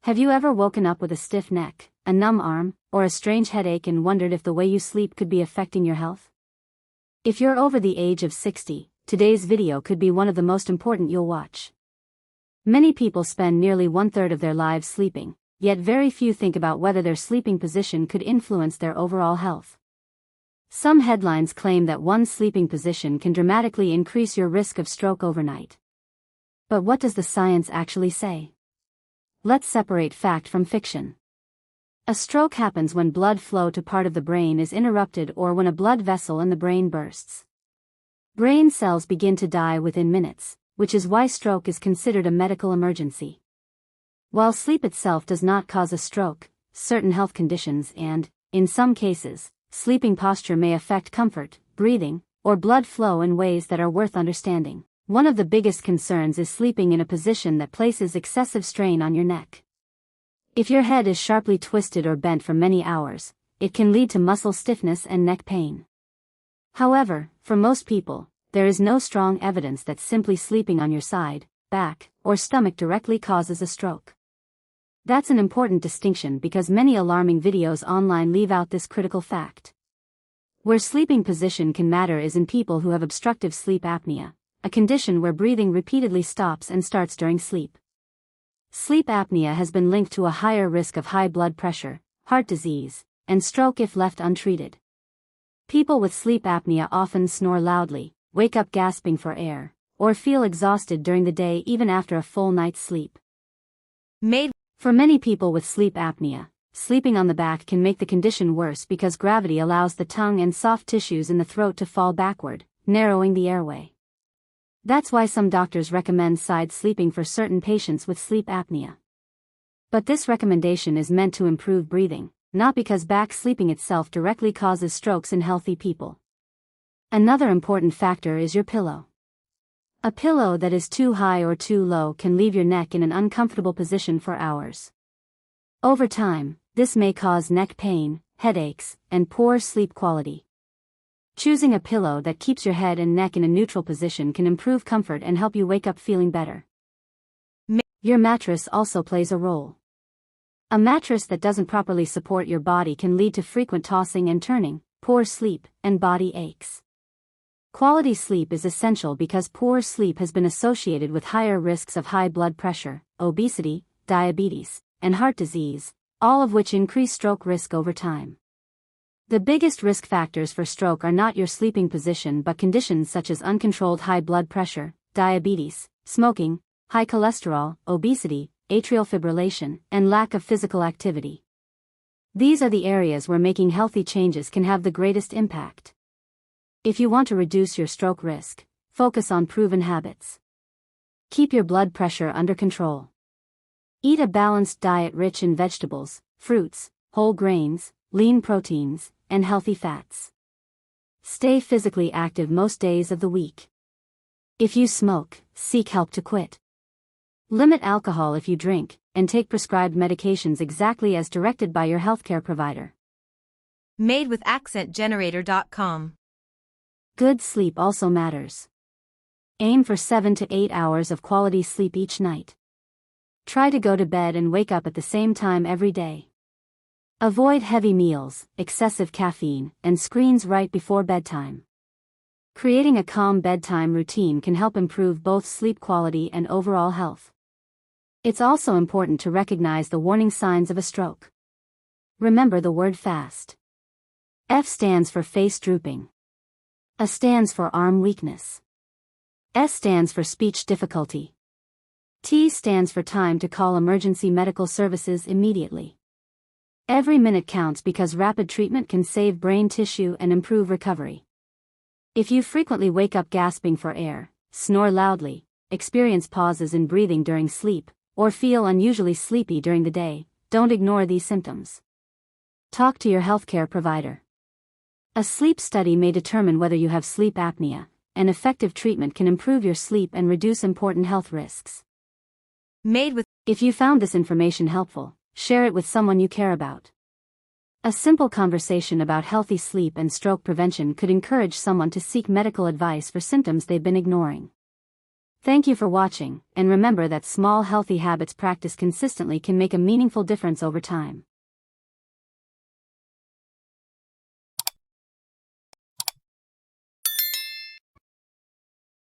Have you ever woken up with a stiff neck, a numb arm, or a strange headache and wondered if the way you sleep could be affecting your health? If you're over the age of 60, today's video could be one of the most important you'll watch. Many people spend nearly 1/3 of their lives sleeping, yet very few think about whether their sleeping position could influence their overall health. Some headlines claim that one sleeping position can dramatically increase your risk of stroke overnight. But what does the science actually say? Let's separate fact from fiction. A stroke happens when blood flow to part of the brain is interrupted or when a blood vessel in the brain bursts. Brain cells begin to die within minutes, which is why stroke is considered a medical emergency. While sleep itself does not cause a stroke, certain health conditions and, in some cases, sleeping posture may affect comfort, breathing, or blood flow in ways that are worth understanding. One of the biggest concerns is sleeping in a position that places excessive strain on your neck. If your head is sharply twisted or bent for many hours, it can lead to muscle stiffness and neck pain. However, for most people, there is no strong evidence that simply sleeping on your side, back, or stomach directly causes a stroke. That's an important distinction because many alarming videos online leave out this critical fact. Where sleeping position can matter is in people who have obstructive sleep apnea, a condition where breathing repeatedly stops and starts during sleep. Sleep apnea has been linked to a higher risk of high blood pressure, heart disease, and stroke if left untreated. People with sleep apnea often snore loudly, wake up gasping for air, or feel exhausted during the day even after a full night's sleep. For many people with sleep apnea, sleeping on the back can make the condition worse because gravity allows the tongue and soft tissues in the throat to fall backward, narrowing the airway. That's why some doctors recommend side sleeping for certain patients with sleep apnea. But this recommendation is meant to improve breathing, not because back sleeping itself directly causes strokes in healthy people. Another important factor is your pillow. A pillow that is too high or too low can leave your neck in an uncomfortable position for hours. Over time, this may cause neck pain, headaches, and poor sleep quality. Choosing a pillow that keeps your head and neck in a neutral position can improve comfort and help you wake up feeling better. Your mattress also plays a role. A mattress that doesn't properly support your body can lead to frequent tossing and turning, poor sleep, and body aches. Quality sleep is essential because poor sleep has been associated with higher risks of high blood pressure, obesity, diabetes, and heart disease, all of which increase stroke risk over time. The biggest risk factors for stroke are not your sleeping position but conditions such as uncontrolled high blood pressure, diabetes, smoking, high cholesterol, obesity, atrial fibrillation, and lack of physical activity. These are the areas where making healthy changes can have the greatest impact. If you want to reduce your stroke risk, focus on proven habits. Keep your blood pressure under control. Eat a balanced diet rich in vegetables, fruits, whole grains, lean proteins, and healthy fats. Stay physically active most days of the week. If you smoke, seek help to quit. Limit alcohol if you drink, and take prescribed medications exactly as directed by your healthcare provider. Made with AccentGenerator.com. Good sleep also matters. Aim for 7 to 8 hours of quality sleep each night. Try to go to bed and wake up at the same time every day. Avoid heavy meals, excessive caffeine, and screens right before bedtime. Creating a calm bedtime routine can help improve both sleep quality and overall health. It's also important to recognize the warning signs of a stroke. Remember the word FAST. F stands for face drooping. A stands for arm weakness. S stands for speech difficulty. T stands for time to call emergency medical services immediately. Every minute counts because rapid treatment can save brain tissue and improve recovery. If you frequently wake up gasping for air, snore loudly, experience pauses in breathing during sleep, or feel unusually sleepy during the day, don't ignore these symptoms. Talk to your healthcare provider. A sleep study may determine whether you have sleep apnea, and effective treatment can improve your sleep and reduce important health risks. If you found this information helpful, share it with someone you care about. A simple conversation about healthy sleep and stroke prevention could encourage someone to seek medical advice for symptoms they've been ignoring. Thank you for watching, and remember that small healthy habits practiced consistently can make a meaningful difference over time.